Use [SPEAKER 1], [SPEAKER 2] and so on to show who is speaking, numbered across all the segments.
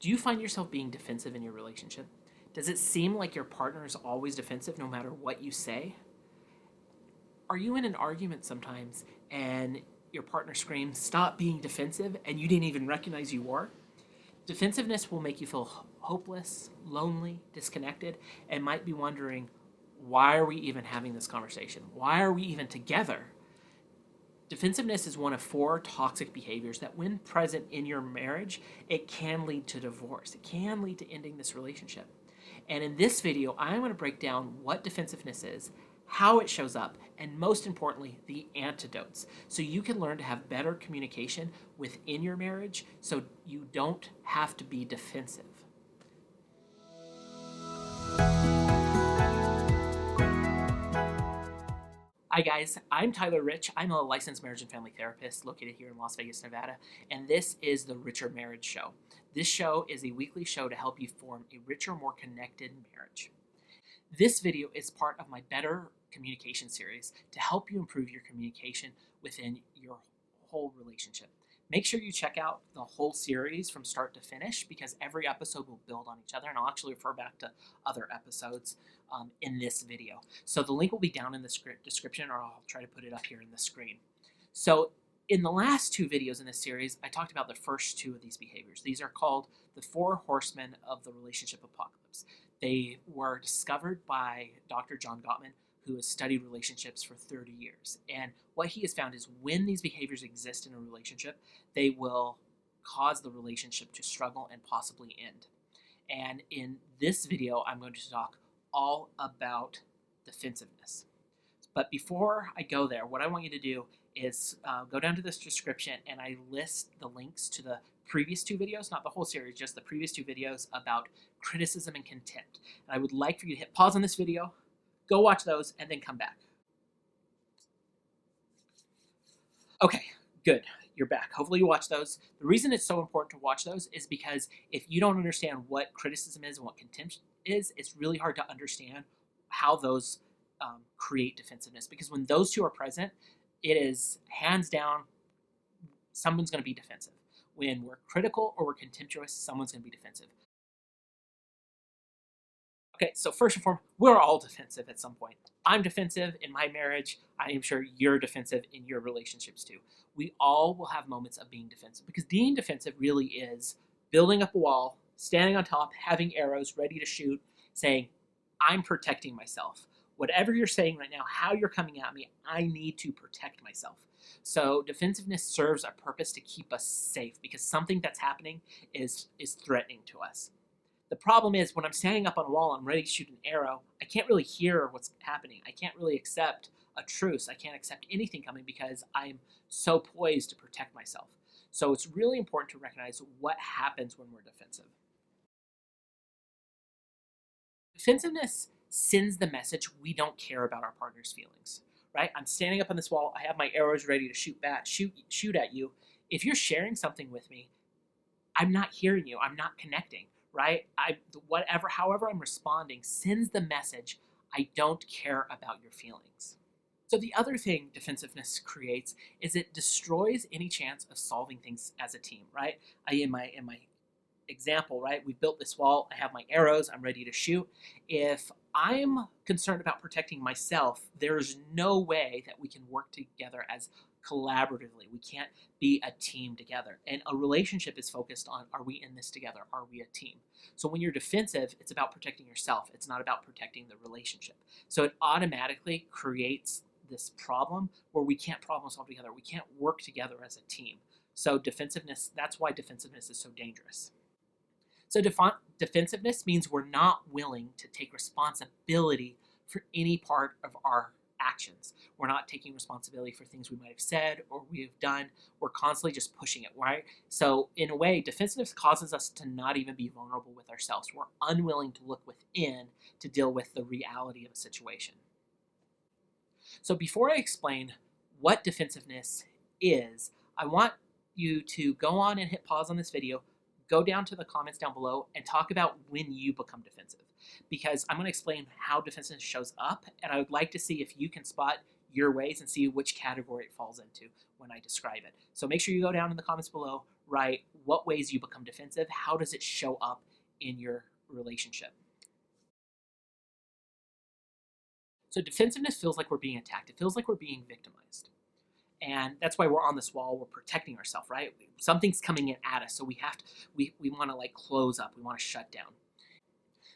[SPEAKER 1] Do you find yourself being defensive in your relationship? Does it seem like your partner is always defensive no matter what you say? Are you in an argument sometimes and your partner screams, "Stop being defensive," and you didn't even recognize you were? Defensiveness will make you feel hopeless, lonely, disconnected, and might be wondering, why are we even having this conversation? Why are we even together? Defensiveness is one of four toxic behaviors that, when present in your marriage, it can lead to divorce. It can lead to ending this relationship. And in this video, I'm going to break down what defensiveness is, how it shows up, and most importantly, the antidotes. So you can learn to have better communication within your marriage so you don't have to be defensive. Hi guys, I'm Tyler Rich. I'm a licensed marriage and family therapist located here in Las Vegas, Nevada, and this is the Richer Marriage Show. This show is a weekly show to help you form a richer, more connected marriage. This video is part of my Better Communication series to help you improve your communication within your whole relationship. Make sure you check out the whole series from start to finish because every episode will build on each other, and I'll actually refer back to other episodes in this video. So the link will be down in the description, or I'll try to put it up here in the screen. So in the last two videos in this series, I talked about the first two of these behaviors. These are called the 4 horsemen of the relationship apocalypse. They were discovered by Dr. John Gottman, who has studied relationships for 30 years. And what he has found is when these behaviors exist in a relationship, they will cause the relationship to struggle and possibly end. And in this video, I'm going to talk all about defensiveness. But before I go there, what I want you to do is go down to this description, and I list the links to the previous 2 videos, not the whole series, just the previous 2 videos about criticism and contempt. And I would like for you to hit pause on this video, go watch those, and then come back. Okay, good. You're back. Hopefully you watch those. The reason it's so important to watch those is because if you don't understand what criticism is and what contempt is, it's really hard to understand how those create defensiveness. Because when those two are present, it is hands down, someone's going to be defensive. When we're critical or we're contemptuous, someone's going to be defensive. Okay, so first and foremost, we're all defensive at some point. I'm defensive in my marriage. I am sure you're defensive in your relationships too. We all will have moments of being defensive because being defensive really is building up a wall, standing on top, having arrows ready to shoot, saying, I'm protecting myself. Whatever you're saying right now, how you're coming at me, I need to protect myself. So defensiveness serves a purpose to keep us safe because something that's happening is threatening to us. The problem is when I'm standing up on a wall, I'm ready to shoot an arrow, I can't really hear what's happening. I can't really accept a truce. I can't accept anything coming because I'm so poised to protect myself. So it's really important to recognize what happens when we're defensive. Defensiveness sends the message we don't care about our partner's feelings, right? I'm standing up on this wall. I have my arrows ready to shoot back, shoot at you. If you're sharing something with me, I'm not hearing you. I'm not connecting. Right? However I'm responding sends the message, I don't care about your feelings. So the other thing defensiveness creates is it destroys any chance of solving things as a team, right? In my example, right? We've built this wall, I have my arrows, I'm ready to shoot. If I'm concerned about protecting myself, there's no way that we can work together as collaboratively. We can't be a team together. And a relationship is focused on, are we in this together? Are we a team? So when you're defensive, it's about protecting yourself. It's not about protecting the relationship. So it automatically creates this problem where we can't problem solve together. We can't work together as a team. So defensiveness, that's why defensiveness is so dangerous. So defensiveness means we're not willing to take responsibility for any part of our actions. We're not taking responsibility for things we might have said or we've done. We're constantly just pushing it, right? So in a way, defensiveness causes us to not even be vulnerable with ourselves. We're unwilling to look within to deal with the reality of a situation. So before I explain what defensiveness is, I want you to go on and hit pause on this video, go down to the comments down below and talk about when you become defensive. Because I'm going to explain how defensiveness shows up, and I would like to see if you can spot your ways and see which category it falls into when I describe it. So make sure you go down in the comments below, right, what ways you become defensive, how does it show up in your relationship? So defensiveness feels like we're being attacked. It feels like we're being victimized. And that's why we're on this wall. We're protecting ourselves, right? Something's coming in at us, so we want to like close up. We want to shut down.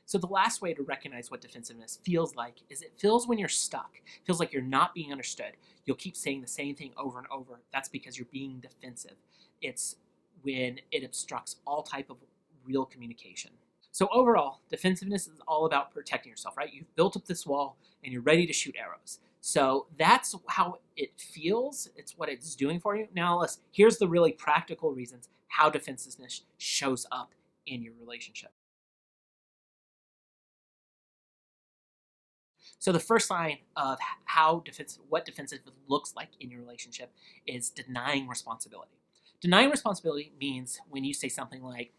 [SPEAKER 1] So the last way to recognize what defensiveness feels like is it feels when you're stuck. It feels like you're not being understood. You'll keep saying the same thing over and over. That's because you're being defensive. It's when it obstructs all type of real communication. So overall, defensiveness is all about protecting yourself, right? You've built up this wall and you're ready to shoot arrows. So that's how it feels. It's what it's doing for you. Now, here's the really practical reasons how defensiveness shows up in your relationship. So the first sign of what defensive looks like in your relationship is denying responsibility. Denying responsibility means when you say something like,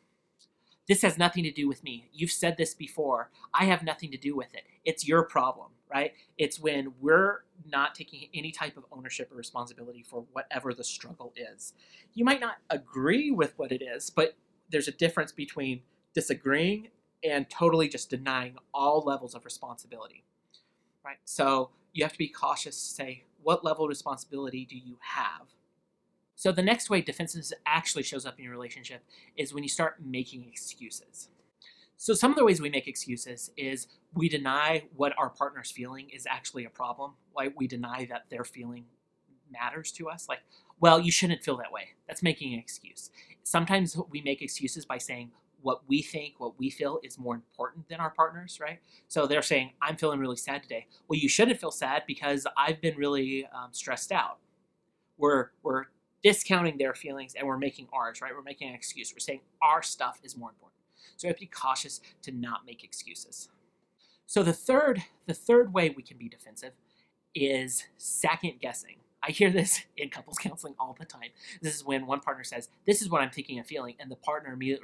[SPEAKER 1] this has nothing to do with me. You've said this before. I have nothing to do with it. It's your problem, right? It's when we're not taking any type of ownership or responsibility for whatever the struggle is. You might not agree with what it is, but there's a difference between disagreeing and totally just denying all levels of responsibility, right? So you have to be cautious to say, what level of responsibility do you have? So the next way defensiveness actually shows up in your relationship is when you start making excuses. So some of the ways we make excuses is we deny what our partner's feeling is actually a problem. Like we deny that their feeling matters to us. Like, well, you shouldn't feel that way. That's making an excuse. Sometimes we make excuses by saying what we think, what we feel is more important than our partners, right? So they're saying, I'm feeling really sad today. Well, you shouldn't feel sad because I've been really stressed out. We're discounting their feelings and we're making ours, right? We're making an excuse. We're saying our stuff is more important. So we have to be cautious to not make excuses. So the third way we can be defensive is second guessing. I hear this in couples counseling all the time. This is when one partner says, this is what I'm thinking and feeling, and the other partner immediately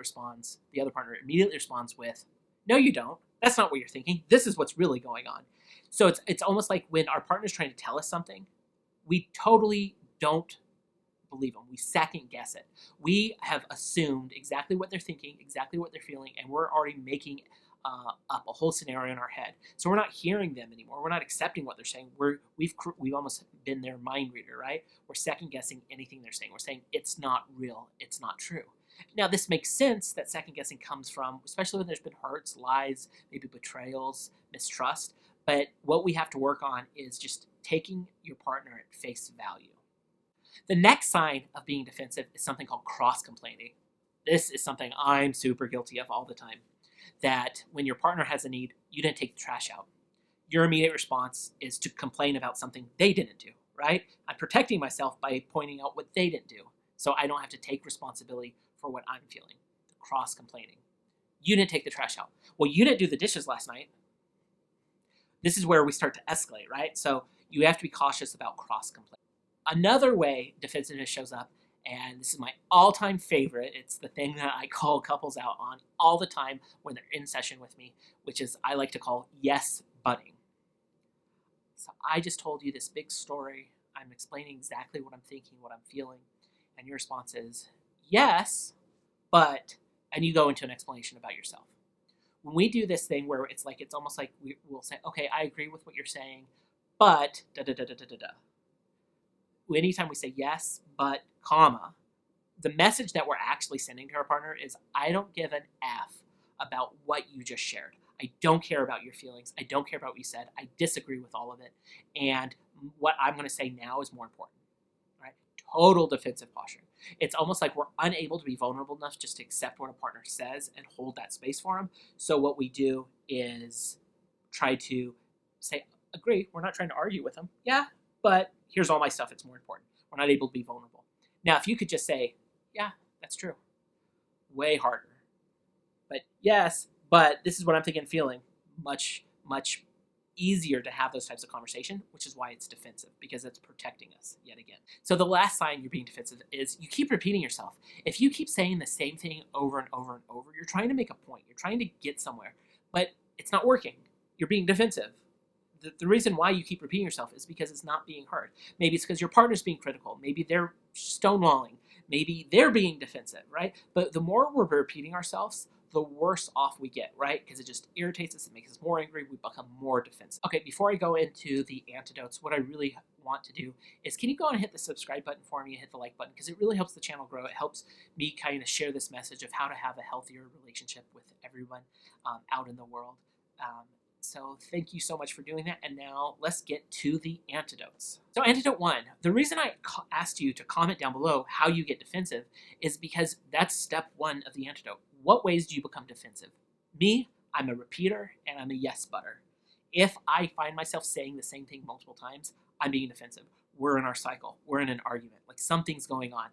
[SPEAKER 1] responds with, no, you don't. That's not what you're thinking. This is what's really going on. So it's almost like when our partner's trying to tell us something, we totally don't believe them. We second guess it. We have assumed exactly what they're thinking, exactly what they're feeling, and we're already making up a whole scenario in our head. So we're not hearing them anymore. We're not accepting what they're saying. We've almost been their mind reader, right? We're second guessing anything they're saying. We're saying it's not real. It's not true. Now this makes sense that second guessing comes from, especially when there's been hurts, lies, maybe betrayals, mistrust. But what we have to work on is just taking your partner at face value. The next sign of being defensive is something called cross-complaining. This is something I'm super guilty of all the time. That when your partner has a need, you didn't take the trash out. Your immediate response is to complain about something they didn't do, right? I'm protecting myself by pointing out what they didn't do, so I don't have to take responsibility for what I'm feeling. Cross-complaining. You didn't take the trash out. Well, you didn't do the dishes last night. This is where we start to escalate, right? So you have to be cautious about cross-complaining. Another way defensiveness shows up, and this is my all-time favorite, it's the thing that I call couples out on all the time when they're in session with me, which is I like to call yes butting. So I just told you this big story. I'm explaining exactly what I'm thinking, what I'm feeling, and your response is yes, but, and you go into an explanation about yourself. When we do this thing where it's almost like we'll say, okay, I agree with what you're saying, but da da da da da da da. Anytime we say yes, but, comma, the message that we're actually sending to our partner is, I don't give an F about what you just shared. I don't care about your feelings. I don't care about what you said. I disagree with all of it. And what I'm going to say now is more important. Right? Total defensive posture. It's almost like we're unable to be vulnerable enough just to accept what a partner says and hold that space for them. So what we do is try to say, agree. We're not trying to argue with them. Yeah, but here's all my stuff. It's more important. We're not able to be vulnerable. Now, if you could just say, yeah, that's true. Way harder. But yes, but this is what I'm thinking and feeling. Much, much easier to have those types of conversation, which is why it's defensive, because it's protecting us yet again. So the last sign you're being defensive is you keep repeating yourself. If you keep saying the same thing over and over and over, you're trying to make a point. You're trying to get somewhere, but it's not working. You're being defensive. The reason why you keep repeating yourself is because it's not being heard. Maybe it's because your partner's being critical. Maybe they're stonewalling. maybe they're being defensive, right? But the more we're repeating ourselves, the worse off we get, right? Because it just irritates us, it makes us more angry, we become more defensive. Okay, before I go into the antidotes, what I really want to do is, can you go and hit the subscribe button for me and hit the like button, because it really helps the channel grow. It helps me kind of share this message of how to have a healthier relationship with everyone out in the world. So thank you so much for doing that. And now let's get to the antidotes. So antidote 1, the reason I asked you to comment down below how you get defensive is because that's step 1 of the antidote. What ways do you become defensive? Me, I'm a repeater and I'm a yes butter. If I find myself saying the same thing multiple times, I'm being defensive. We're in our cycle. We're in an argument. Like something's going on.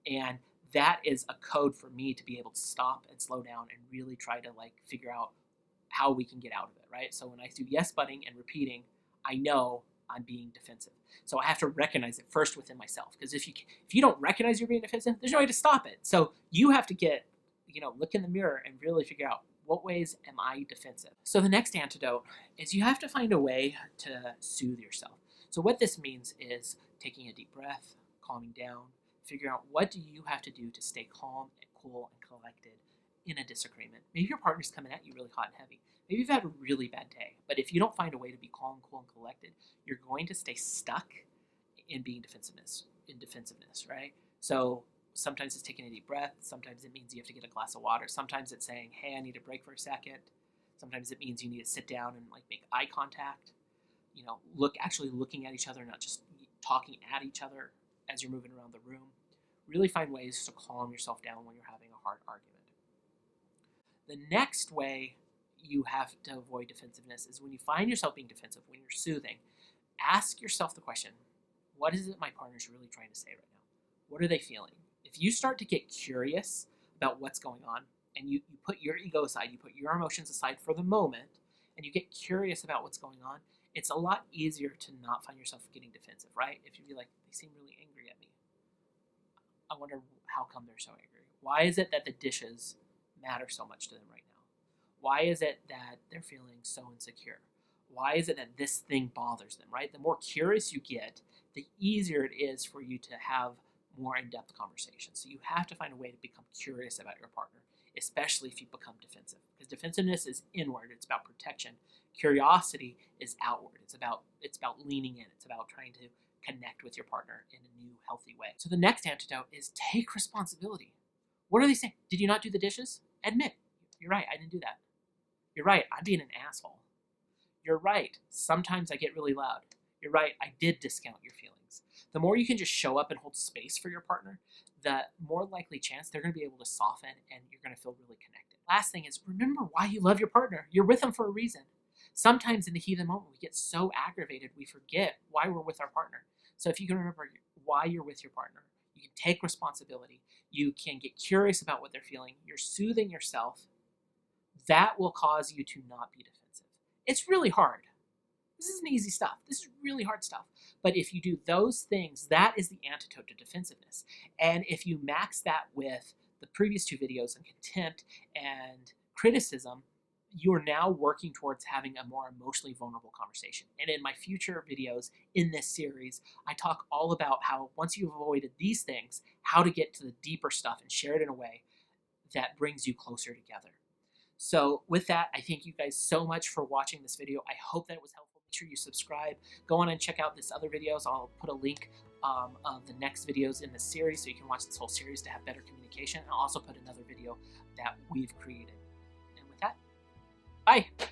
[SPEAKER 1] And that is a code for me to be able to stop and slow down and really try to like figure out how we can get out of it, right? So when I do yes butting and repeating, I know I'm being defensive. So I have to recognize it first within myself, because if you don't recognize you're being defensive, there's no way to stop it. So you have to get, look in the mirror and really figure out, what ways am I defensive? So the next antidote is you have to find a way to soothe yourself. So what this means is taking a deep breath, calming down, figuring out what do you have to do to stay calm and cool and collected in a disagreement. Maybe your partner's coming at you really hot and heavy. Maybe you've had a really bad day. But if you don't find a way to be calm, cool, and collected, you're going to stay stuck in being defensiveness, right? So sometimes it's taking a deep breath. Sometimes it means you have to get a glass of water. Sometimes it's saying, hey, I need a break for a second. Sometimes it means you need to sit down and like make eye contact. Actually looking at each other, not just talking at each other as you're moving around the room. Really find ways to calm yourself down when you're having a hard argument. The next way you have to avoid defensiveness is when you find yourself being defensive, when you're soothing, ask yourself the question, what is it my partner's really trying to say right now? What are they feeling? If you start to get curious about what's going on, and you put your ego aside, you put your emotions aside for the moment, and you get curious about what's going on, it's a lot easier to not find yourself getting defensive, right? If you be like, they seem really angry at me. I wonder how come they're so angry. Why is it that the dishes matter so much to them right now? Why is it that they're feeling so insecure? Why is it that this thing bothers them, right? The more curious you get, the easier it is for you to have more in-depth conversations. So you have to find a way to become curious about your partner, especially if you become defensive. Because defensiveness is inward, it's about protection. Curiosity is outward. It's about leaning in. It's about trying to connect with your partner in a new, healthy way. So the next antidote is take responsibility. What are they saying? Did you not do the dishes? Admit, you're right, I didn't do that. You're right, I'm being an asshole. You're right, sometimes I get really loud. You're right, I did discount your feelings. The more you can just show up and hold space for your partner, the more likely chance they're going to be able to soften and you're going to feel really connected. Last thing is, remember why you love your partner. You're with them for a reason. Sometimes in the heat of the moment, we get so aggravated, we forget why we're with our partner. So if you can remember why you're with your partner, you can take responsibility, you can get curious about what they're feeling, you're soothing yourself, that will cause you to not be defensive. It's really hard. This isn't easy stuff. This is really hard stuff. But if you do those things, that is the antidote to defensiveness. And if you max that with the previous 2 videos on contempt and criticism, you're now working towards having a more emotionally vulnerable conversation. And in my future videos in this series, I talk all about how once you've avoided these things, how to get to the deeper stuff and share it in a way that brings you closer together. So with that, I thank you guys so much for watching this video. I hope that it was helpful. Make sure you subscribe. Go on and check out this other videos. I'll put a link of the next videos in this series so you can watch this whole series to have better communication. And I'll also put another video that we've created. And with that, bye.